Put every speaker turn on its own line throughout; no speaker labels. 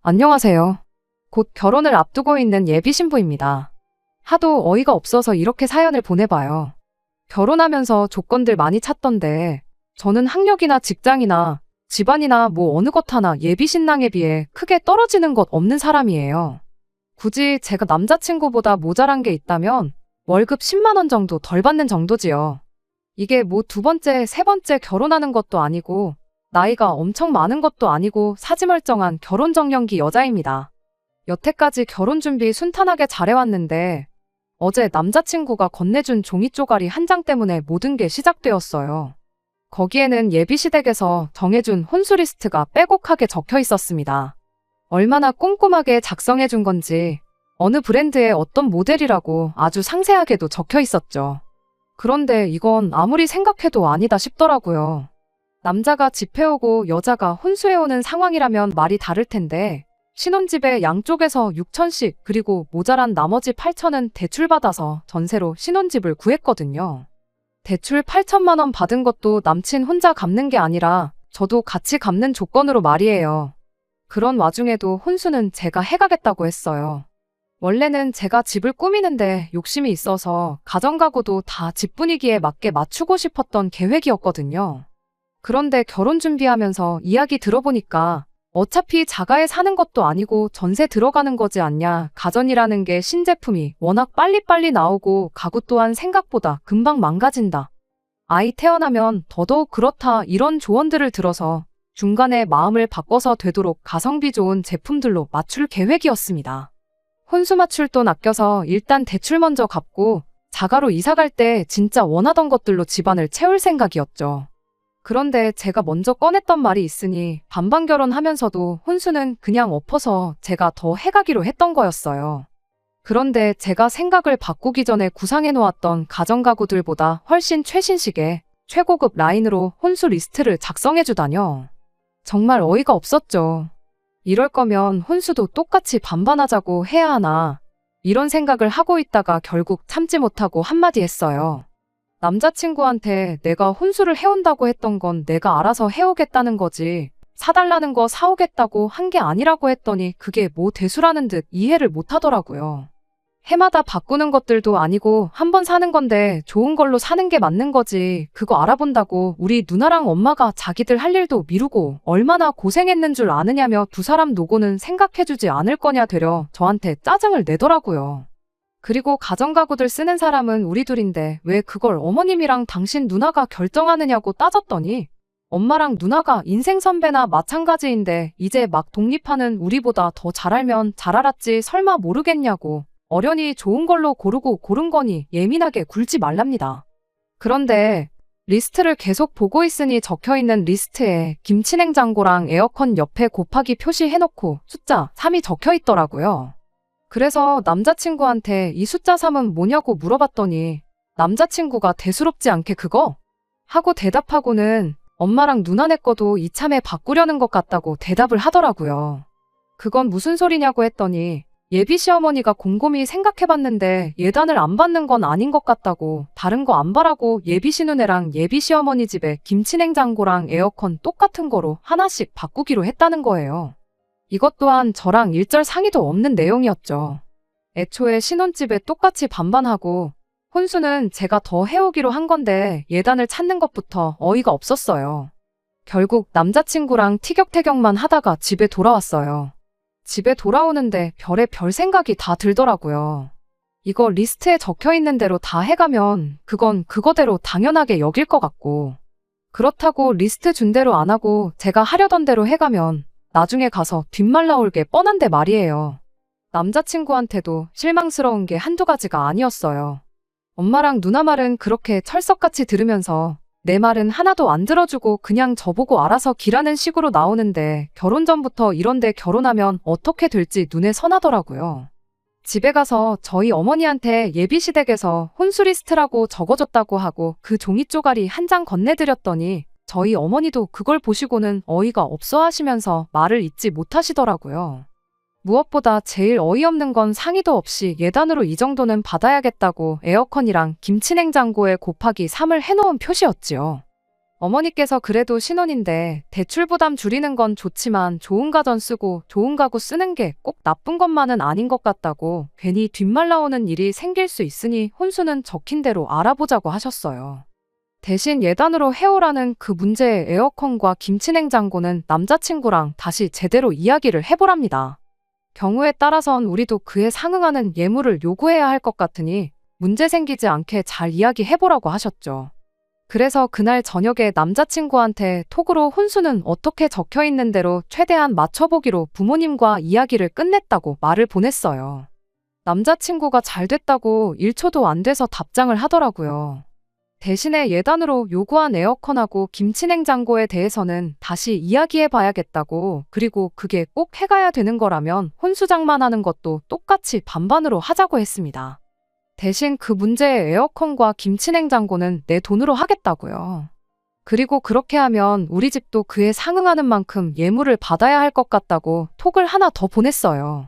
안녕하세요. 곧 결혼을 앞두고 있는 예비 신부입니다. 하도 어이가 없어서 이렇게 사연을 보내봐요. 결혼하면서 조건들 많이 찾던데 저는 학력이나 직장이나 집안이나 뭐 어느 것 하나 예비 신랑에 비해 크게 떨어지는 것 없는 사람이에요. 굳이 제가 남자친구보다 모자란 게 있다면 월급 10만 원 정도 덜 받는 정도지요. 이게 뭐 두 번째, 세 번째 결혼하는 것도 아니고 나이가 엄청 많은 것도 아니고 사지멀쩡한 결혼정년기 여자입니다. 여태까지 결혼 준비 순탄하게 잘해왔는데 어제 남자친구가 건네준 종이 쪼가리 한 장 때문에 모든 게 시작되었어요. 거기에는 예비시댁에서 정해준 혼수 리스트가 빼곡하게 적혀 있었습니다. 얼마나 꼼꼼하게 작성해준 건지 어느 브랜드의 어떤 모델이라고 아주 상세하게도 적혀 있었죠. 그런데 이건 아무리 생각해도 아니다 싶더라고요. 남자가 집해오고 여자가 혼수해오는 상황이라면 말이 다를 텐데 신혼집에 양쪽에서 6천씩 그리고 모자란 나머지 8천은 대출받아서 전세로 신혼집을 구했거든요. 대출 8천만 원 받은 것도 남친 혼자 갚는 게 아니라 저도 같이 갚는 조건으로 말이에요. 그런 와중에도 혼수는 제가 해가겠다고 했어요. 원래는 제가 집을 꾸미는데 욕심이 있어서 가정가구도 다 집 분위기에 맞게 맞추고 싶었던 계획이었거든요. 그런데 결혼 준비하면서 이야기 들어보니까 어차피 자가에 사는 것도 아니고 전세 들어가는 거지 않냐. 가전이라는 게 신제품이 워낙 빨리빨리 나오고 가구 또한 생각보다 금방 망가진다. 아이 태어나면 더더욱 그렇다. 이런 조언들을 들어서 중간에 마음을 바꿔서 되도록 가성비 좋은 제품들로 맞출 계획이었습니다. 혼수 맞출 돈 아껴서 일단 대출 먼저 갚고 자가로 이사 갈 때 진짜 원하던 것들로 집안을 채울 생각이었죠. 그런데 제가 먼저 꺼냈던 말이 있으니 반반 결혼하면서도 혼수는 그냥 엎어서 제가 더 해가기로 했던 거였어요. 그런데 제가 생각을 바꾸기 전에 구상해놓았던 가전가구들보다 훨씬 최신식의 최고급 라인으로 혼수 리스트를 작성해주다뇨. 정말 어이가 없었죠. 이럴 거면 혼수도 똑같이 반반하자고 해야 하나 이런 생각을 하고 있다가 결국 참지 못하고 한마디 했어요. 남자친구한테 내가 혼수를 해온다고 했던 건 내가 알아서 해오겠다는 거지 사달라는 거 사오겠다고 한 게 아니라고 했더니 그게 뭐 대수라는 듯 이해를 못 하더라고요. 해마다 바꾸는 것들도 아니고 한 번 사는 건데 좋은 걸로 사는 게 맞는 거지 그거 알아본다고 우리 누나랑 엄마가 자기들 할 일도 미루고 얼마나 고생했는 줄 아느냐며 두 사람 노고는 생각해주지 않을 거냐 되려 저한테 짜증을 내더라고요. 그리고 가전가구들 쓰는 사람은 우리 둘인데 왜 그걸 어머님이랑 당신 누나가 결정하느냐고 따졌더니 엄마랑 누나가 인생 선배나 마찬가지인데 이제 막 독립하는 우리보다 더 잘 알면 잘 알았지 설마 모르겠냐고 어련히 좋은 걸로 고르고 고른 거니 예민하게 굴지 말랍니다. 그런데 리스트를 계속 보고 있으니 적혀있는 리스트에 김치냉장고랑 에어컨 옆에 곱하기 표시해놓고 숫자 3이 적혀있더라고요. 그래서 남자친구한테 이 숫자 3은 뭐냐고 물어봤더니 남자친구가 대수롭지 않게 그거? 하고 대답하고는 엄마랑 누나네 거도 이참에 바꾸려는 것 같다고 대답을 하더라고요. 그건 무슨 소리냐고 했더니 예비 시어머니가 곰곰이 생각해봤는데 예단을 안 받는 건 아닌 것 같다고 다른 거 안 바라고 예비 시누네랑 예비 시어머니 집에 김치냉장고랑 에어컨 똑같은 거로 하나씩 바꾸기로 했다는 거예요. 이것 또한 저랑 일절 상의도 없는 내용이었죠. 애초에 신혼집에 똑같이 반반하고 혼수는 제가 더 해오기로 한 건데 예단을 찾는 것부터 어이가 없었어요. 결국 남자친구랑 티격태격만 하다가 집에 돌아왔어요. 집에 돌아오는데 별의별 생각이 다 들더라고요. 이거 리스트에 적혀있는 대로 다 해가면 그건 그거대로 당연하게 여길 것 같고 그렇다고 리스트 준 대로 안 하고 제가 하려던 대로 해가면 나중에 가서 뒷말 나올 게 뻔한데 말이에요. 남자친구한테도 실망스러운 게 한두 가지가 아니었어요. 엄마랑 누나 말은 그렇게 철석같이 들으면서 내 말은 하나도 안 들어주고 그냥 저보고 알아서 기라는 식으로 나오는데 결혼 전부터 이런데 결혼하면 어떻게 될지 눈에 선하더라고요. 집에 가서 저희 어머니한테 예비시댁에서 혼수 리스트라고 적어줬다고 하고 그 종이 쪼가리 한 장 건네드렸더니 저희 어머니도 그걸 보시고는 어이가 없어 하시면서 말을 잇지 못하시더라고요. 무엇보다 제일 어이없는 건 상의도 없이 예단으로 이 정도는 받아야겠다고 에어컨이랑 김치냉장고에 곱하기 3을 해놓은 표시였지요. 어머니께서 그래도 신혼인데 대출 부담 줄이는 건 좋지만 좋은 가전 쓰고 좋은 가구 쓰는 게 꼭 나쁜 것만은 아닌 것 같다고 괜히 뒷말 나오는 일이 생길 수 있으니 혼수는 적힌 대로 알아보자고 하셨어요. 대신 예단으로 해오라는 그 문제의 에어컨과 김치냉장고는 남자친구랑 다시 제대로 이야기를 해보랍니다. 경우에 따라선 우리도 그에 상응하는 예물을 요구해야 할 것 같으니 문제 생기지 않게 잘 이야기해보라고 하셨죠. 그래서 그날 저녁에 남자친구한테 톡으로 혼수는 어떻게 적혀 있는 대로 최대한 맞춰보기로 부모님과 이야기를 끝냈다고 말을 보냈어요. 남자친구가 잘 됐다고 1초도 안 돼서 답장을 하더라고요. 대신에 예단으로 요구한 에어컨하고 김치냉장고에 대해서는 다시 이야기해봐야겠다고, 그리고 그게 꼭 해가야 되는 거라면 혼수 장만하는 것도 똑같이 반반으로 하자고 했습니다. 대신 그 문제의 에어컨과 김치냉장고는 내 돈으로 하겠다고요. 그리고 그렇게 하면 우리 집도 그에 상응하는 만큼 예물을 받아야 할 것 같다고 톡을 하나 더 보냈어요.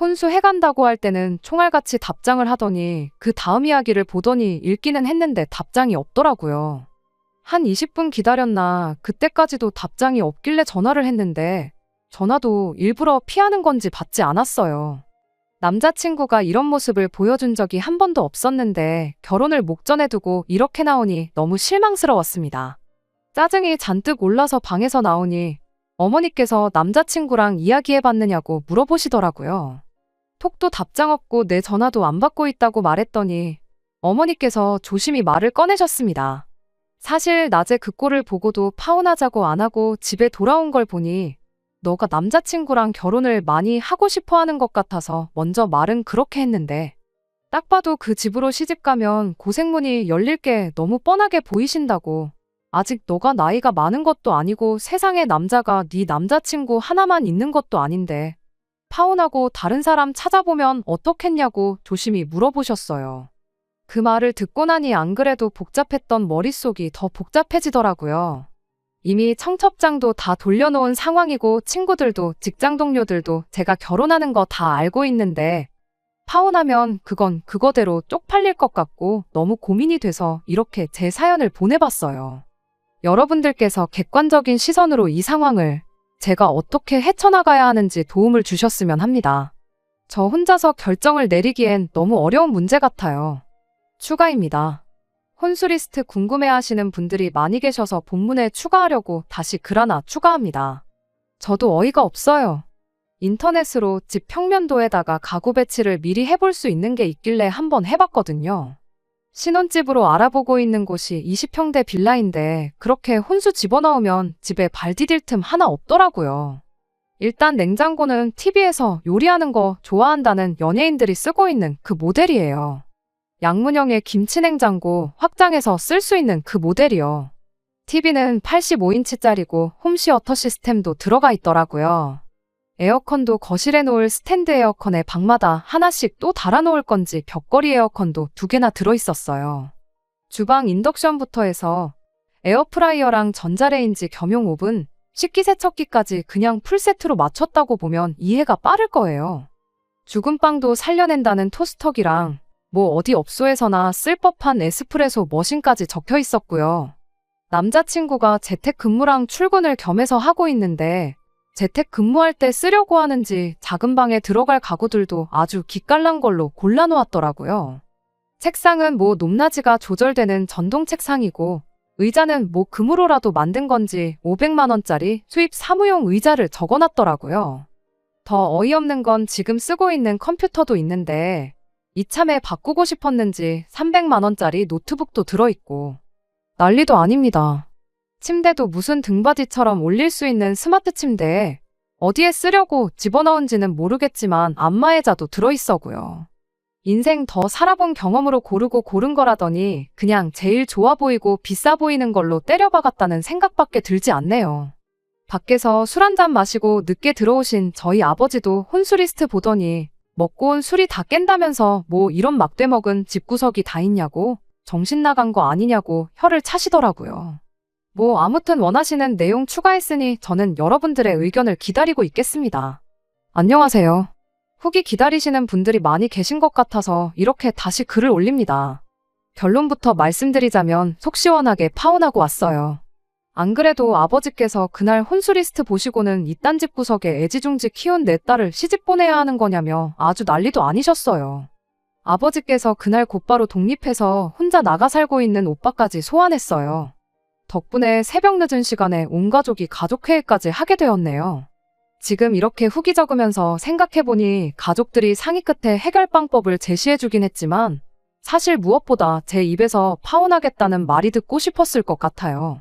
혼수해간다고 할 때는 총알같이 답장을 하더니 그 다음 이야기를 보더니 읽기는 했는데 답장이 없더라고요. 한 20분 기다렸나 그때까지도 답장이 없길래 전화를 했는데 전화도 일부러 피하는 건지 받지 않았어요. 남자친구가 이런 모습을 보여준 적이 한 번도 없었는데 결혼을 목전에 두고 이렇게 나오니 너무 실망스러웠습니다. 짜증이 잔뜩 올라서 방에서 나오니 어머니께서 남자친구랑 이야기해봤느냐고 물어보시더라고요. 톡도 답장 없고 내 전화도 안 받고 있다고 말했더니 어머니께서 조심히 말을 꺼내셨습니다. 사실 낮에 그 꼴을 보고도 파혼하자고 안 하고 집에 돌아온 걸 보니 너가 남자친구랑 결혼을 많이 하고 싶어 하는 것 같아서 먼저 말은 그렇게 했는데 딱 봐도 그 집으로 시집가면 고생문이 열릴 게 너무 뻔하게 보이신다고. 아직 너가 나이가 많은 것도 아니고 세상에 남자가 네 남자친구 하나만 있는 것도 아닌데 파혼하고 다른 사람 찾아보면 어떻겠냐고 조심히 물어보셨어요. 그 말을 듣고 나니 안 그래도 복잡했던 머릿속이 더 복잡해지더라고요. 이미 청첩장도 다 돌려놓은 상황이고 친구들도 직장 동료들도 제가 결혼하는 거 다 알고 있는데 파혼하면 그건 그거대로 쪽팔릴 것 같고 너무 고민이 돼서 이렇게 제 사연을 보내봤어요. 여러분들께서 객관적인 시선으로 이 상황을 제가 어떻게 헤쳐나가야 하는지 도움을 주셨으면 합니다. 저 혼자서 결정을 내리기엔 너무 어려운 문제 같아요. 추가입니다. 혼수 리스트 궁금해하시는 분들이 많이 계셔서 본문에 추가하려고 다시 글 하나 추가합니다. 저도 어이가 없어요. 인터넷으로 집 평면도에다가 가구 배치를 미리 해볼 수 있는 게 있길래 한번 해봤거든요. 신혼집으로 알아보고 있는 곳이 20평대 빌라인데 그렇게 혼수 집어넣으면 집에 발 디딜 틈 하나 없더라고요. 일단 냉장고는 TV에서 요리하는 거 좋아한다는 연예인들이 쓰고 있는 그 모델이에요. 양문형의 김치냉장고 확장해서 쓸 수 있는 그 모델이요. TV는 85인치짜리고 홈시어터 시스템도 들어가 있더라고요. 에어컨도 거실에 놓을 스탠드 에어컨에 방마다 하나씩 또 달아놓을 건지 벽걸이 에어컨도 2개나 들어있었어요. 주방 인덕션부터 해서 에어프라이어랑 전자레인지 겸용 오븐, 식기세척기까지 그냥 풀세트로 맞췄다고 보면 이해가 빠를 거예요. 죽은 빵도 살려낸다는 토스터기랑 뭐 어디 업소에서나 쓸 법한 에스프레소 머신까지 적혀 있었고요. 남자친구가 재택근무랑 출근을 겸해서 하고 있는데 재택근무할 때 쓰려고 하는지 작은 방에 들어갈 가구들도 아주 기깔난 걸로 골라놓았더라고요. 책상은 뭐 높낮이가 조절되는 전동 책상이고 의자는 뭐 금으로라도 만든 건지 500만 원짜리 수입 사무용 의자를 적어놨더라고요. 더 어이없는 건 지금 쓰고 있는 컴퓨터도 있는데 이참에 바꾸고 싶었는지 300만 원짜리 노트북도 들어있고 난리도 아닙니다. 침대도 무슨 등받이처럼 올릴 수 있는 스마트 침대에 어디에 쓰려고 집어넣은지는 모르겠지만 안마의자도 들어있어고요. 인생 더 살아본 경험으로 고르고 고른 거라더니 그냥 제일 좋아 보이고 비싸 보이는 걸로 때려박았다는 생각밖에 들지 않네요. 밖에서 술 한잔 마시고 늦게 들어오신 저희 아버지도 혼수 리스트 보더니 먹고 온 술이 다 깬다면서 뭐 이런 막대 먹은 집구석이 다 있냐고 정신 나간 거 아니냐고 혀를 차시더라고요. 뭐 아무튼 원하시는 내용 추가했으니 저는 여러분들의 의견을 기다리고 있겠습니다. 안녕하세요. 후기 기다리시는 분들이 많이 계신 것 같아서 이렇게 다시 글을 올립니다. 결론부터 말씀드리자면 속 시원하게 파혼하고 왔어요. 안 그래도 아버지께서 그날 혼수 리스트 보시고는 이딴 집 구석에 애지중지 키운 내 딸을 시집 보내야 하는 거냐며 아주 난리도 아니셨어요. 아버지께서 그날 곧바로 독립해서 혼자 나가 살고 있는 오빠까지 소환했어요. 덕분에 새벽 늦은 시간에 온 가족이 가족회의까지 하게 되었네요. 지금 이렇게 후기 적으면서 생각해보니 가족들이 상의 끝에 해결 방법을 제시해주긴 했지만 사실 무엇보다 제 입에서 파혼하겠다는 말이 듣고 싶었을 것 같아요.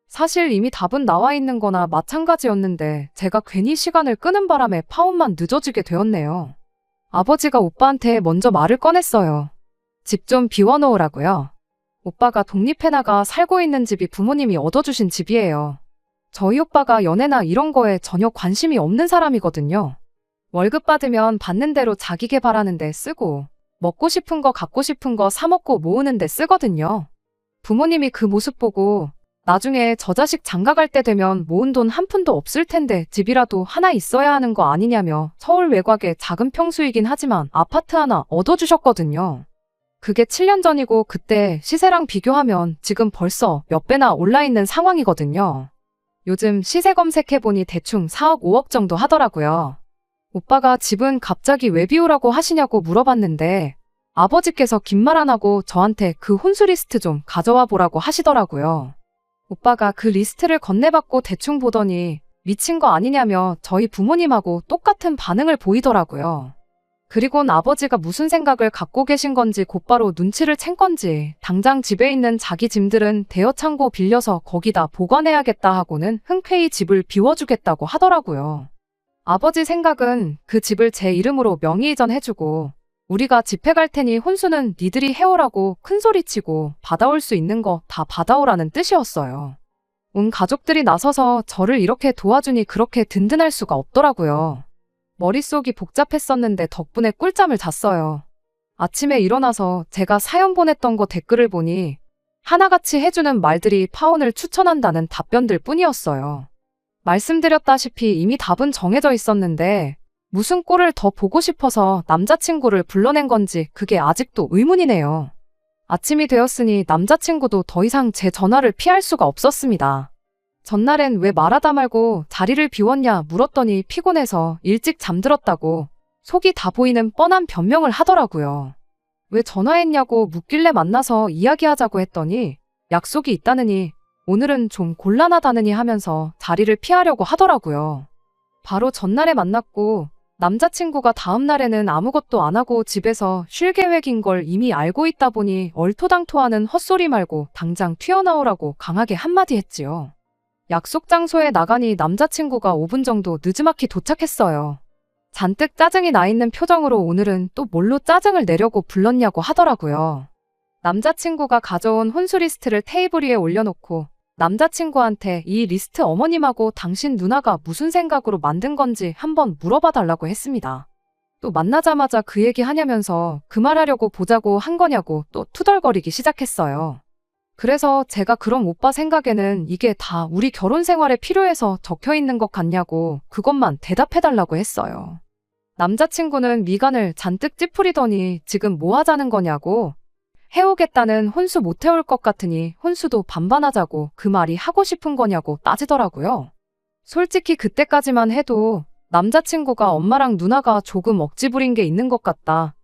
사실 이미 답은 나와 있는 거나 마찬가지였는데 제가 괜히 시간을 끄는 바람에 파혼만 늦어지게 되었네요. 아버지가 오빠한테 먼저 말을 꺼냈어요. 집 좀 비워놓으라고요. 오빠가 독립해 나가 살고 있는 집이 부모님이 얻어주신 집이에요. 저희 오빠가 연애나 이런 거에 전혀 관심이 없는 사람이거든요. 월급 받으면 받는 대로 자기 개발하는 데 쓰고 먹고 싶은 거 갖고 싶은 거 사 먹고 모으는 데 쓰거든요. 부모님이 그 모습 보고 나중에 저 자식 장가갈 때 되면 모은 돈 한 푼도 없을 텐데 집이라도 하나 있어야 하는 거 아니냐며 서울 외곽의 작은 평수이긴 하지만 아파트 하나 얻어주셨거든요. 그게 7년 전이고 그때 시세랑 비교하면 지금 벌써 몇 배나 올라 있는 상황이거든요. 요즘 시세 검색해보니 대충 4억 5억 정도 하더라고요. 오빠가 집은 갑자기 왜 비우라고 하시냐고 물어봤는데 아버지께서 긴 말 안 하고 저한테 그 혼수 리스트 좀 가져와 보라고 하시더라고요. 오빠가 그 리스트를 건네받고 대충 보더니 미친 거 아니냐며 저희 부모님하고 똑같은 반응을 보이더라고요. 그리곤 아버지가 무슨 생각을 갖고 계신 건지 곧바로 눈치를 챈 건지 당장 집에 있는 자기 짐들은 대여 창고 빌려서 거기다 보관해야겠다 하고는 흔쾌히 집을 비워주겠다고 하더라고요. 아버지 생각은 그 집을 제 이름으로 명의 이전해주고 우리가 집해 갈 테니 혼수는 니들이 해오라고 큰소리치고 받아올 수 있는 거 다 받아오라는 뜻이었어요. 온 가족들이 나서서 저를 이렇게 도와주니 그렇게 든든할 수가 없더라고요. 머릿속이 복잡했었는데 덕분에 꿀잠을 잤어요. 아침에 일어나서 제가 사연 보냈던 거 댓글을 보니 하나같이 해주는 말들이 파혼을 추천한다는 답변들 뿐이었어요. 말씀드렸다시피 이미 답은 정해져 있었는데 무슨 꼴을 더 보고 싶어서 남자친구를 불러낸 건지 그게 아직도 의문이네요. 아침이 되었으니 남자친구도 더 이상 제 전화를 피할 수가 없었습니다. 전날엔 왜 말하다 말고 자리를 비웠냐 물었더니 피곤해서 일찍 잠들었다고 속이 다 보이는 뻔한 변명을 하더라고요. 왜 전화했냐고 묻길래 만나서 이야기하자고 했더니 약속이 있다느니 오늘은 좀 곤란하다느니 하면서 자리를 피하려고 하더라고요. 바로 전날에 만났고 남자친구가 다음 날에는 아무것도 안 하고 집에서 쉴 계획인 걸 이미 알고 있다 보니 얼토당토하는 헛소리 말고 당장 튀어나오라고 강하게 한마디 했지요. 약속 장소에 나가니 남자친구가 5분 정도 느지막이 도착했어요. 잔뜩 짜증이 나 있는 표정으로 오늘은 또 뭘로 짜증을 내려고 불렀냐고 하더라고요. 남자친구가 가져온 혼수 리스트를 테이블 위에 올려놓고 남자친구한테 이 리스트 어머님하고 당신 누나가 무슨 생각으로 만든 건지 한번 물어봐 달라고 했습니다. 또 만나자마자 그 얘기 하냐면서 그 말하려고 보자고 한 거냐고 또 투덜거리기 시작했어요. 그래서 제가 그럼 오빠 생각에는 이게 다 우리 결혼 생활에 필요해서 적혀 있는 것 같냐고 그것만 대답해 달라고 했어요. 남자친구는 미간을 잔뜩 찌푸리더니 지금 뭐 하자는 거냐고 해오겠다는 혼수 못 해올 것 같으니 혼수도 반반하자고 그 말이 하고 싶은 거냐고 따지더라고요. 솔직히 그때까지만 해도 남자친구가 엄마랑 누나가 조금 억지 부린 게 있는 것 같다.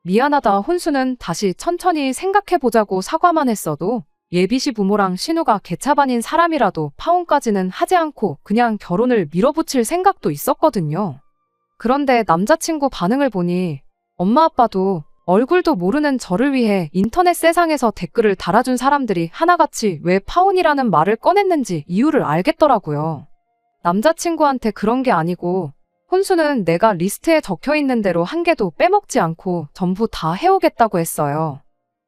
미안하다 혼수는 다시 천천히 생각해보자고 사과만 했어도 예비시 부모랑 신우가 개차반인 사람이라도 파혼까지는 하지 않고 그냥 결혼을 밀어붙일 생각도 있었거든요. 그런데 남자친구 반응을 보니 엄마 아빠도 얼굴도 모르는 저를 위해 인터넷 세상에서 댓글을 달아준 사람들이 하나같이 왜 파혼이라는 말을 꺼냈는지 이유를 알겠더라고요. 남자친구한테 그런 게 아니고 혼수는 내가 리스트에 적혀 있는 대로 한 개도 빼먹지 않고 전부 다 해오겠다고 했어요.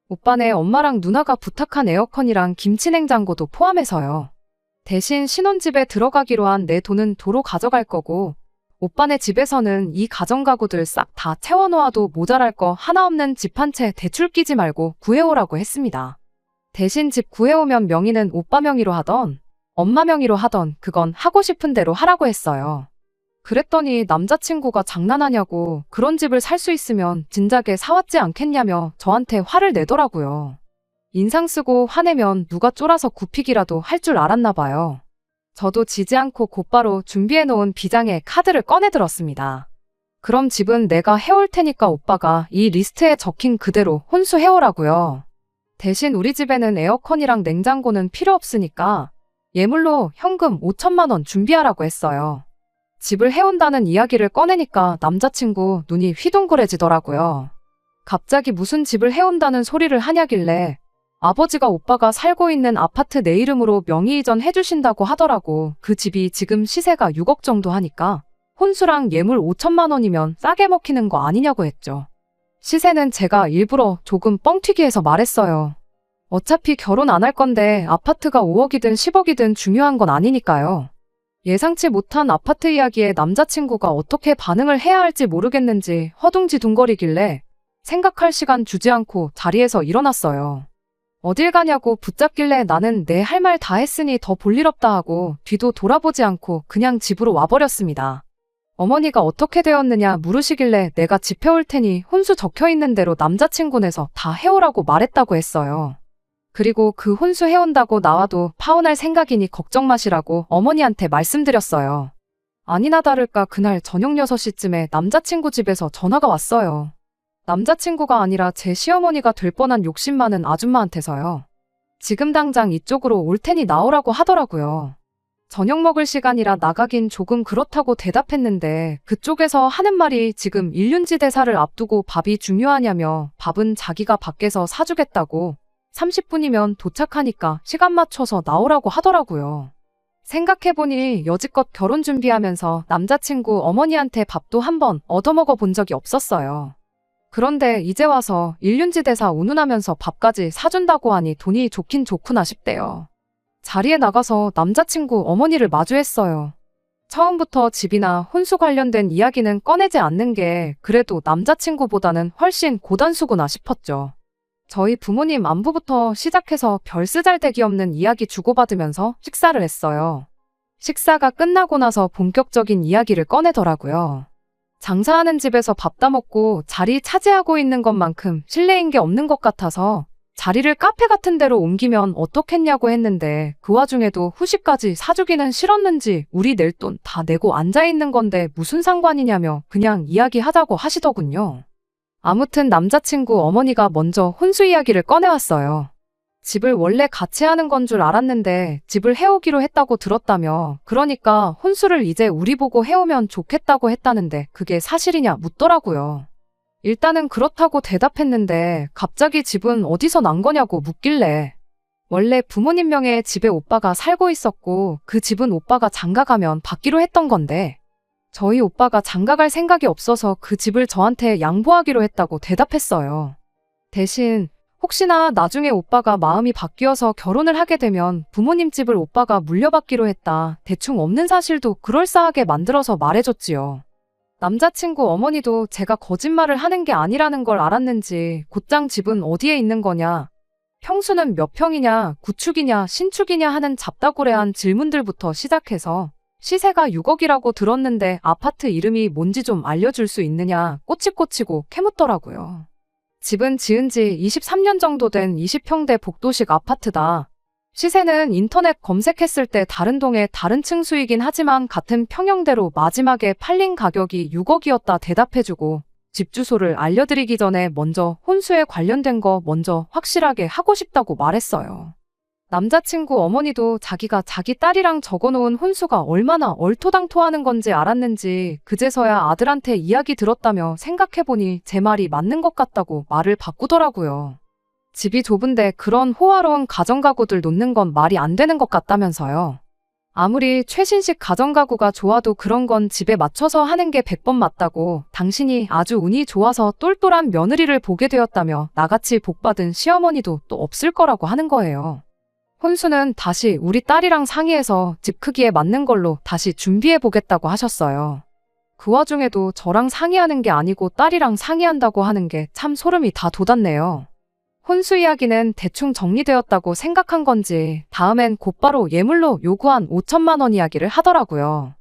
오빠네 엄마랑 누나가 부탁한 에어컨이랑 김치냉장고도 포함해서요. 대신 신혼집에 들어가기로 한 내 돈은 도로 가져갈 거고 오빠네 집에서는 이 가전가구들 싹 다 채워놓아도 모자랄 거 하나 없는 집 한 채 대출 끼지 말고 구해오라고 했습니다. 대신 집 구해오면 명의는 오빠 명의로 하던 엄마 명의로 하던 그건 하고 싶은 대로 하라고 했어요. 그랬더니 남자친구가 장난하냐고 그런 집을 살 수 있으면 진작에 사왔지 않겠냐며 저한테 화를 내더라고요. 인상 쓰고 화내면 누가 쫄아서 굽히기라도 할 줄 알았나 봐요. 저도 지지 않고 곧바로 준비해놓은 비장에 카드를 꺼내들었습니다. 그럼 집은 내가 해올 테니까 오빠가 이 리스트에 적힌 그대로 혼수해오라고요. 대신 우리 집에는 에어컨이랑 냉장고는 필요 없으니까 예물로 현금 5천만 원 준비하라고 했어요. 집을 해온다는 이야기를 꺼내니까 남자친구 눈이 휘둥그레지더라고요. 갑자기 무슨 집을 해온다는 소리를 하냐길래 아버지가 오빠가 살고 있는 아파트 내 이름으로 명의 이전 해주신다고 하더라고. 그 집이 지금 시세가 6억 정도 하니까 혼수랑 예물 5천만 원이면 싸게 먹히는 거 아니냐고 했죠. 시세는 제가 일부러 조금 뻥튀기해서 말했어요. 어차피 결혼 안 할 건데 아파트가 5억이든 10억이든 중요한 건 아니니까요. 예상치 못한 아파트 이야기에 남자친구가 어떻게 반응을 해야 할지 모르겠는지 허둥지둥거리길래 생각할 시간 주지 않고 자리에서 일어났어요. 어딜 가냐고 붙잡길래 나는 내 할 말 다 했으니 더 볼 일 없다 하고 뒤도 돌아보지 않고 그냥 집으로 와버렸습니다. 어머니가 어떻게 되었느냐 물으시길래 내가 집 해올 테니 혼수 적혀있는 대로 남자친구네서 다 해오라고 말했다고 했어요. 그리고 그 혼수 해온다고 나와도 파혼할 생각이니 걱정 마시라고 어머니한테 말씀드렸어요. 아니나 다를까 그날 저녁 6시쯤에 남자친구 집에서 전화가 왔어요. 남자친구가 아니라 제 시어머니가 될 뻔한 욕심 많은 아줌마한테서요. 지금 당장 이쪽으로 올 테니 나오라고 하더라고요. 저녁 먹을 시간이라 나가긴 조금 그렇다고 대답했는데 그쪽에서 하는 말이 지금 일륜지 대사를 앞두고 밥이 중요하냐며 밥은 자기가 밖에서 사주겠다고 30분이면 도착하니까 시간 맞춰서 나오라고 하더라고요. 생각해보니 여지껏 결혼 준비하면서 남자친구 어머니한테 밥도 한번 얻어먹어 본 적이 없었어요. 그런데 이제 와서 일륜지 대사 운운하면서 밥까지 사준다고 하니 돈이 좋긴 좋구나 싶대요. 자리에 나가서 남자친구 어머니를 마주했어요. 처음부터 집이나 혼수 관련된 이야기는 꺼내지 않는 게 그래도 남자친구보다는 훨씬 고단수구나 싶었죠. 저희 부모님 안부부터 시작해서 별 쓰잘데기 없는 이야기 주고받으면서 식사를 했어요. 식사가 끝나고 나서 본격적인 이야기를 꺼내더라고요. 장사하는 집에서 밥 다 먹고 자리 차지하고 있는 것만큼 실례인 게 없는 것 같아서 자리를 카페 같은 데로 옮기면 어떻겠냐고 했는데 그 와중에도 후식까지 사주기는 싫었는지 우리 낼 돈 다 내고 앉아있는 건데 무슨 상관이냐며 그냥 이야기하자고 하시더군요. 아무튼 남자친구 어머니가 먼저 혼수 이야기를 꺼내왔어요. 집을 원래 같이 하는 건 줄 알았는데 집을 해오기로 했다고 들었다며 그러니까 혼수를 이제 우리 보고 해오면 좋겠다고 했다는데 그게 사실이냐 묻더라고요. 일단은 그렇다고 대답했는데 갑자기 집은 어디서 난 거냐고 묻길래 원래 부모님 명의의 집에 오빠가 살고 있었고 그 집은 오빠가 장가가면 받기로 했던 건데 저희 오빠가 장가갈 생각이 없어서 그 집을 저한테 양보하기로 했다고 대답했어요. 대신 혹시나 나중에 오빠가 마음이 바뀌어서 결혼을 하게 되면 부모님 집을 오빠가 물려받기로 했다. 대충 없는 사실도 그럴싸하게 만들어서 말해줬지요. 남자친구 어머니도 제가 거짓말을 하는 게 아니라는 걸 알았는지 곧장 집은 어디에 있는 거냐, 평수는 몇 평이냐, 구축이냐, 신축이냐 하는 잡다구레한 질문들부터 시작해서 시세가 6억이라고 들었는데 아파트 이름이 뭔지 좀 알려줄 수 있느냐 꼬치꼬치고 캐묻더라고요. 집은 지은 지 23년 정도 된 20평대 복도식 아파트다. 시세는 인터넷 검색했을 때 다른 동의 다른 층수이긴 하지만 같은 평형대로 마지막에 팔린 가격이 6억이었다 대답해주고 집 주소를 알려드리기 전에 먼저 혼수에 관련된 거 먼저 확실하게 하고 싶다고 말했어요. 남자친구 어머니도 자기가 자기 딸이랑 적어놓은 혼수가 얼마나 얼토당토하는 건지 알았는지 그제서야 아들한테 이야기 들었다며 생각해보니 제 말이 맞는 것 같다고 말을 바꾸더라고요. 집이 좁은데 그런 호화로운 가정가구들 놓는 건 말이 안 되는 것 같다면서요. 아무리 최신식 가정가구가 좋아도 그런 건 집에 맞춰서 하는 게 100번 맞다고 당신이 아주 운이 좋아서 똘똘한 며느리를 보게 되었다며 나같이 복받은 시어머니도 또 없을 거라고 하는 거예요. 혼수는 다시 우리 딸이랑 상의해서 집 크기에 맞는 걸로 다시 준비해보겠다고 하셨어요. 그 와중에도 저랑 상의하는 게 아니고 딸이랑 상의한다고 하는 게 참 소름이 다 돋았네요. 혼수 이야기는 대충 정리되었다고 생각한 건지 다음엔 곧바로 예물로 요구한 5천만 원 이야기를 하더라고요.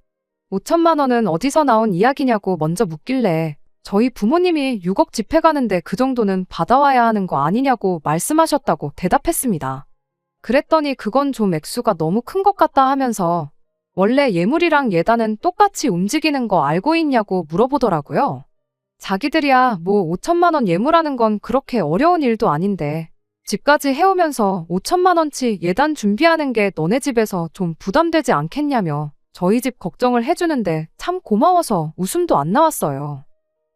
5천만 원은 어디서 나온 이야기냐고 먼저 묻길래 저희 부모님이 6억 집회 가는데 그 정도는 받아와야 하는 거 아니냐고 말씀하셨다고 대답했습니다. 그랬더니 그건 좀 액수가 너무 큰 것 같다 하면서 원래 예물이랑 예단은 똑같이 움직이는 거 알고 있냐고 물어보더라고요. 자기들이야 뭐 5천만 원 예물하는 건 그렇게 어려운 일도 아닌데 집까지 해오면서 5천만 원치 예단 준비하는 게 너네 집에서 좀 부담되지 않겠냐며 저희 집 걱정을 해주는데 참 고마워서 웃음도 안 나왔어요.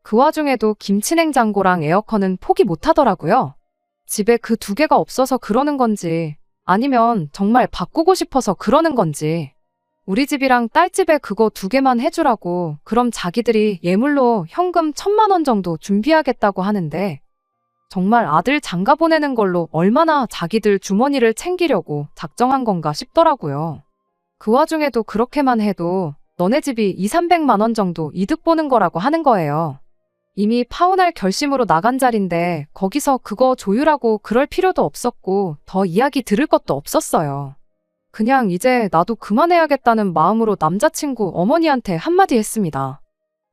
그 와중에도 김치냉장고랑 에어컨은 포기 못 하더라고요. 집에 그 두 개가 없어서 그러는 건지 아니면 정말 바꾸고 싶어서 그러는 건지. 우리 집이랑 딸 집에 그거 두 개만 해주라고 그럼 자기들이 예물로 현금 1,000만 원 정도 준비하겠다고 하는데 정말 아들 장가 보내는 걸로 얼마나 자기들 주머니를 챙기려고 작정한 건가 싶더라고요. 그 와중에도 그렇게만 해도 너네 집이 200~300만 원 정도 이득 보는 거라고 하는 거예요. 이미 파혼할 결심으로 나간 자리인데 거기서 그거 조율하고 그럴 필요도 없었고 더 이야기 들을 것도 없었어요. 그냥 이제 나도 그만해야겠다는 마음으로 남자친구 어머니한테 한마디 했습니다.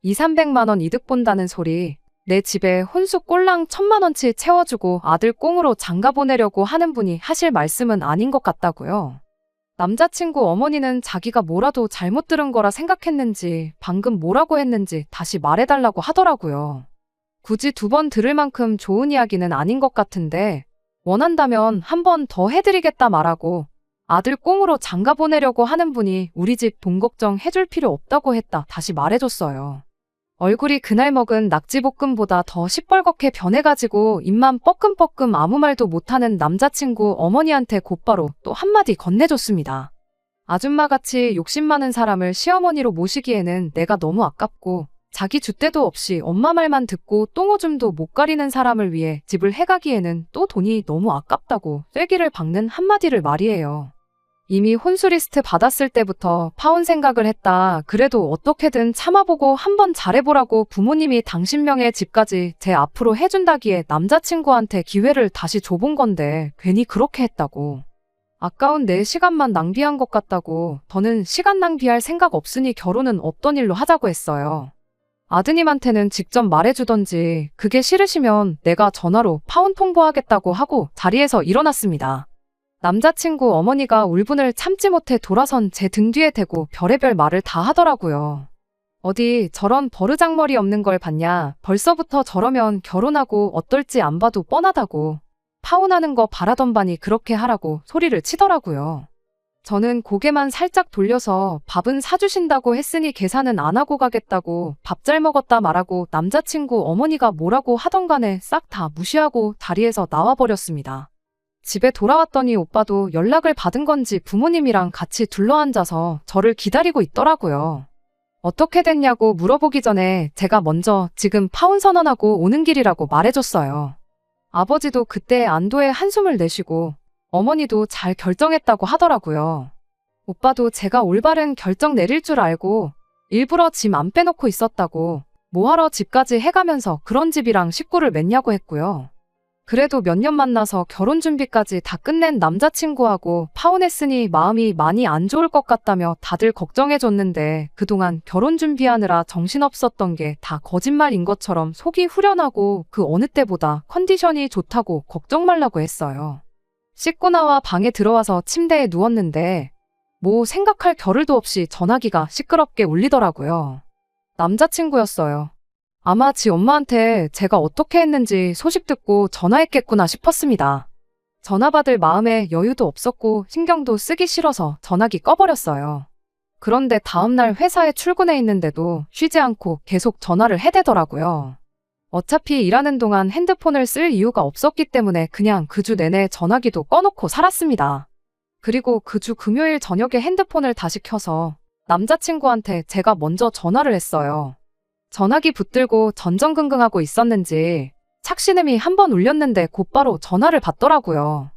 200~300만 원 이득 본다는 소리, 내 집에 혼수 꼴랑 1,000만 원치 채워주고 아들 꽁으로 장가 보내려고 하는 분이 하실 말씀은 아닌 것 같다고요. 남자친구 어머니는 자기가 뭐라도 잘못 들은 거라 생각했는지 방금 뭐라고 했는지 다시 말해달라고 하더라고요. 굳이 2번 들을 만큼 좋은 이야기는 아닌 것 같은데 원한다면 한 번 더 해드리겠다 말하고 아들 꽁으로 장가 보내려고 하는 분이 우리 집 돈 걱정 해줄 필요 없다고 했다 다시 말해줬어요. 얼굴이 그날 먹은 낙지볶음보다 더 시뻘겋게 변해가지고 입만 뻐끔뻐끔 아무 말도 못하는 남자친구 어머니한테 곧바로 또 한마디 건네줬습니다. 아줌마같이 욕심 많은 사람을 시어머니로 모시기에는 내가 너무 아깝고 자기 줏대도 없이 엄마 말만 듣고 똥오줌도 못 가리는 사람을 위해 집을 해가기에는 또 돈이 너무 아깝다고 쐐기를 박는 한마디를 말이에요. 이미 혼수 리스트 받았을 때부터 파혼 생각을 했다. 그래도 어떻게든 참아보고 한번 잘해보라고 부모님이 당신 명의 집까지 제 앞으로 해준다기에 남자친구한테 기회를 다시 줘본 건데 괜히 그렇게 했다고. 아까운 내 시간만 낭비한 것 같다고. 더는 시간 낭비할 생각 없으니 결혼은 없던 일로 하자고 했어요. 아드님한테는 직접 말해주던지 그게 싫으시면 내가 전화로 파혼 통보하겠다고 하고 자리에서 일어났습니다. 남자친구 어머니가 울분을 참지 못해 돌아선 제 등 뒤에 대고 별의별 말을 다 하더라고요. 어디 저런 버르장머리 없는 걸 봤냐. 벌써부터 저러면 결혼하고 어떨지 안 봐도 뻔하다고. 파혼하는 거 바라던 바니 그렇게 하라고 소리를 치더라고요. 저는 고개만 살짝 돌려서 밥은 사주신다고 했으니 계산은 안 하고 가겠다고 밥 잘 먹었다 말하고 남자친구 어머니가 뭐라고 하던 간에 싹 다 무시하고 자리에서 나와버렸습니다. 집에 돌아왔더니 오빠도 연락을 받은 건지 부모님이랑 같이 둘러앉아서 저를 기다리고 있더라고요. 어떻게 됐냐고 물어보기 전에 제가 먼저 지금 파혼 선언하고 오는 길이라고 말해줬어요. 아버지도 그때 안도의 한숨을 내쉬고 어머니도 잘 결정했다고 하더라고요. 오빠도 제가 올바른 결정 내릴 줄 알고 일부러 짐 안 빼놓고 있었다고 뭐하러 집까지 해가면서 그런 집이랑 식구를 맺냐고 했고요. 그래도 몇 년 만나서 결혼 준비까지 다 끝낸 남자친구하고 파혼했으니 마음이 많이 안 좋을 것 같다며 다들 걱정해줬는데 그동안 결혼 준비하느라 정신없었던 게 다 거짓말인 것처럼 속이 후련하고 그 어느 때보다 컨디션이 좋다고 걱정 말라고 했어요. 씻고 나와 방에 들어와서 침대에 누웠는데 뭐 생각할 겨를도 없이 전화기가 시끄럽게 울리더라고요. 남자친구였어요. 아마 지 엄마한테 제가 어떻게 했는지 소식 듣고 전화했겠구나 싶었습니다. 전화 받을 마음에 여유도 없었고 신경도 쓰기 싫어서 전화기 꺼버렸어요. 그런데 다음날 회사에 출근해 있는데도 쉬지 않고 계속 전화를 해대더라고요. 어차피 일하는 동안 핸드폰을 쓸 이유가 없었기 때문에 그냥 그 주 내내 전화기도 꺼놓고 살았습니다. 그리고 그 주 금요일 저녁에 핸드폰을 다시 켜서 남자친구한테 제가 먼저 전화를 했어요. 전화기 붙들고 전전긍긍하고 있었는지 착신음이 한 번 울렸는데 곧바로 전화를 받더라고요.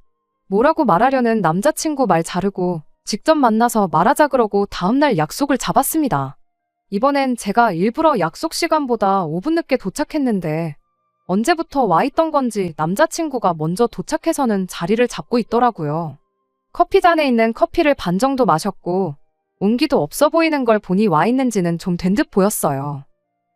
뭐라고 말하려는 남자친구 말 자르고 직접 만나서 말하자 그러고 다음날 약속을 잡았습니다. 이번엔 제가 일부러 약속 시간보다 5분 늦게 도착했는데 언제부터 와 있던 건지 남자친구가 먼저 도착해서는 자리를 잡고 있더라고요. 커피잔에 있는 커피를 반 정도 마셨고 온기도 없어 보이는 걸 보니 와 있는지는 좀 된 듯 보였어요.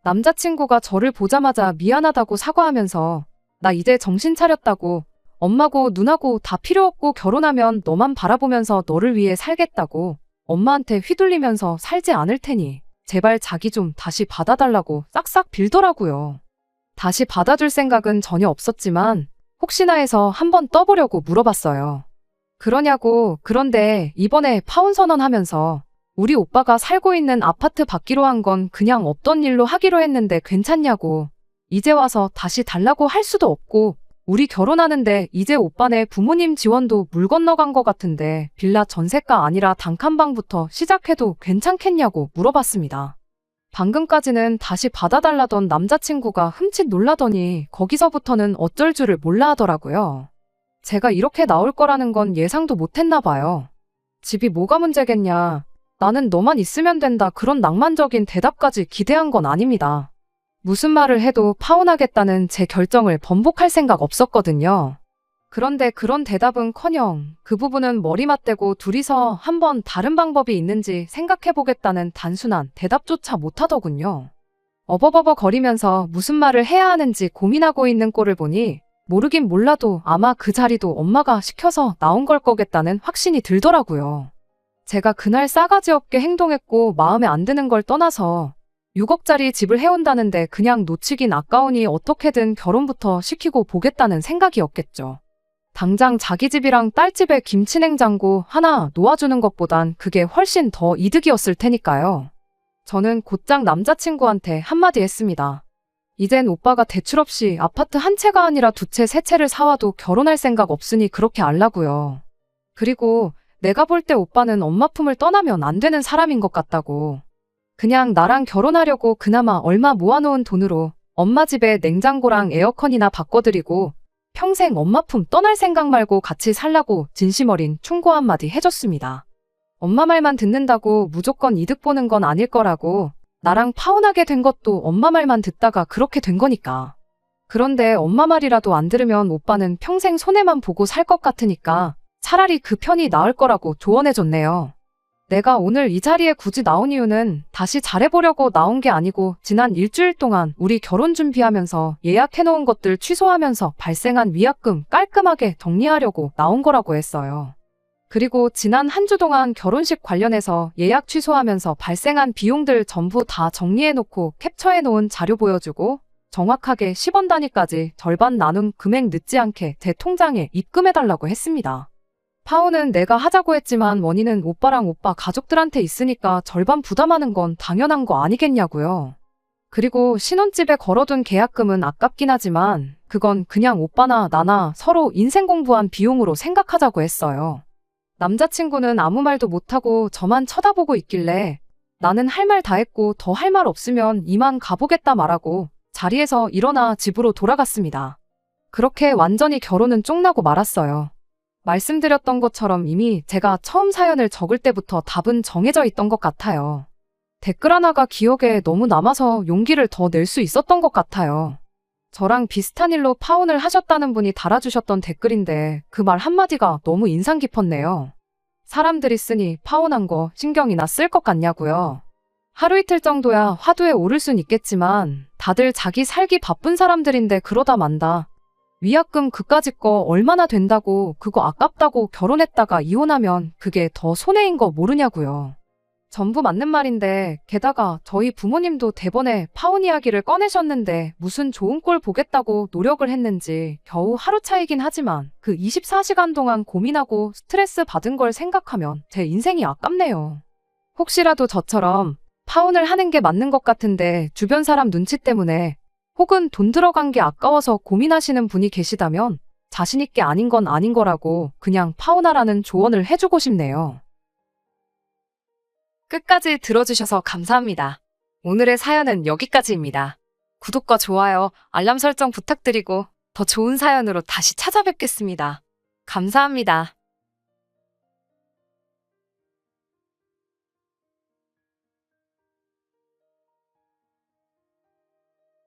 남자친구가 저를 보자마자 미안하다고 사과하면서 나 이제 정신 차렸다고, 엄마고 누나고 다 필요 없고 결혼하면 너만 바라보면서 너를 위해 살겠다고, 엄마한테 휘둘리면서 살지 않을 테니 제발 자기 좀 다시 받아달라고 싹싹 빌더라고요. 다시 받아줄 생각은 전혀 없었지만 혹시나 해서 한번 떠보려고 물어봤어요. 그러냐고. 그런데 이번에 파혼 선언하면서 우리 오빠가 살고 있는 아파트 받기로 한 건 그냥 없던 일로 하기로 했는데 괜찮냐고. 이제 와서 다시 달라고 할 수도 없고, 우리 결혼하는데 이제 오빠네 부모님 지원도 물 건너간 것 같은데 빌라 전세가 아니라 단칸방부터 시작해도 괜찮겠냐고 물어봤습니다. 방금까지는 다시 받아달라던 남자친구가 흠칫 놀라더니 거기서부터는 어쩔 줄을 몰라 하더라고요. 제가 이렇게 나올 거라는 건 예상도 못했나 봐요. 집이 뭐가 문제겠냐. 나는 너만 있으면 된다. 그런 낭만적인 대답까지 기대한 건 아닙니다. 무슨 말을 해도 파혼하겠다는 제 결정을 번복할 생각 없었거든요. 그런데 그런 대답은커녕 그 부분은 머리 맞대고 둘이서 한번 다른 방법이 있는지 생각해보겠다는 단순한 대답조차 못하더군요. 어버버버 거리면서 무슨 말을 해야 하는지 고민하고 있는 꼴을 보니 모르긴 몰라도 아마 그 자리도 엄마가 시켜서 나온 걸 거겠다는 확신이 들더라고요. 제가 그날 싸가지 없게 행동했고 마음에 안 드는 걸 떠나서 6억짜리 집을 해온다는데 그냥 놓치긴 아까우니 어떻게든 결혼부터 시키고 보겠다는 생각이었겠죠. 당장 자기 집이랑 딸 집에 김치냉장고 하나 놓아주는 것보단 그게 훨씬 더 이득이었을 테니까요. 저는 곧장 남자친구한테 한마디 했습니다. 이젠 오빠가 대출 없이 아파트 한 채가 아니라 두 채, 세 채를 사와도 결혼할 생각 없으니 그렇게 알라고요. 그리고 내가 볼 때 오빠는 엄마 품을 떠나면 안 되는 사람인 것 같다고. 그냥 나랑 결혼하려고 그나마 얼마 모아놓은 돈으로 엄마 집에 냉장고랑 에어컨이나 바꿔드리고 평생 엄마 품 떠날 생각 말고 같이 살라고 진심 어린 충고 한마디 해줬습니다. 엄마 말만 듣는다고 무조건 이득 보는 건 아닐 거라고. 나랑 파혼하게 된 것도 엄마 말만 듣다가 그렇게 된 거니까. 그런데 엄마 말이라도 안 들으면 오빠는 평생 손해만 보고 살 것 같으니까 차라리 그 편이 나을 거라고 조언해줬네요. 내가 오늘 이 자리에 굳이 나온 이유는 다시 잘해보려고 나온 게 아니고 지난 일주일 동안 우리 결혼 준비하면서 예약해놓은 것들 취소하면서 발생한 위약금 깔끔하게 정리하려고 나온 거라고 했어요. 그리고 지난 한 주 동안 결혼식 관련해서 예약 취소하면서 발생한 비용들 전부 다 정리해놓고 캡처해놓은 자료 보여주고 정확하게 10원 단위까지 절반 나눈 금액 늦지 않게 제 통장에 입금해달라고 했습니다. 파혼은 내가 하자고 했지만 원인은 오빠랑 오빠 가족들한테 있으니까 절반 부담하는 건 당연한 거 아니겠냐고요. 그리고 신혼집에 걸어둔 계약금은 아깝긴 하지만 그건 그냥 오빠나 나나 서로 인생 공부한 비용으로 생각하자고 했어요. 남자친구는 아무 말도 못하고 저만 쳐다보고 있길래 나는 할 말 다 했고 더 할 말 없으면 이만 가보겠다 말하고 자리에서 일어나 집으로 돌아갔습니다. 그렇게 완전히 결혼은 쫑나고 말았어요. 말씀드렸던 것처럼 이미 제가 처음 사연을 적을 때부터 답은 정해져 있던 것 같아요. 댓글 하나가 기억에 너무 남아서 용기를 더 낼 수 있었던 것 같아요. 저랑 비슷한 일로 파혼을 하셨다는 분이 달아주셨던 댓글인데 그 말 한마디가 너무 인상 깊었네요. 사람들이 쓰니 파혼한 거 신경이나 쓸 것 같냐고요. 하루 이틀 정도야 화두에 오를 순 있겠지만 다들 자기 살기 바쁜 사람들인데 그러다 만다. 위약금 그까짓 거 얼마나 된다고 그거 아깝다고 결혼했다가 이혼하면 그게 더 손해인 거 모르냐고요. 전부 맞는 말인데 게다가 저희 부모님도 대번에 파혼 이야기를 꺼내셨는데 무슨 좋은 꼴 보겠다고 노력을 했는지 겨우 하루 차이긴 하지만 그 24시간 동안 고민하고 스트레스 받은 걸 생각하면 제 인생이 아깝네요. 혹시라도 저처럼 파혼을 하는 게 맞는 것 같은데 주변 사람 눈치 때문에 혹은 돈 들어간 게 아까워서 고민하시는 분이 계시다면 자신있게 아닌 건 아닌 거라고 그냥 파혼하라는 조언을 해주고 싶네요. 끝까지 들어주셔서 감사합니다. 오늘의 사연은 여기까지입니다. 구독과 좋아요, 알람 설정 부탁드리고 더 좋은 사연으로 다시 찾아뵙겠습니다. 감사합니다.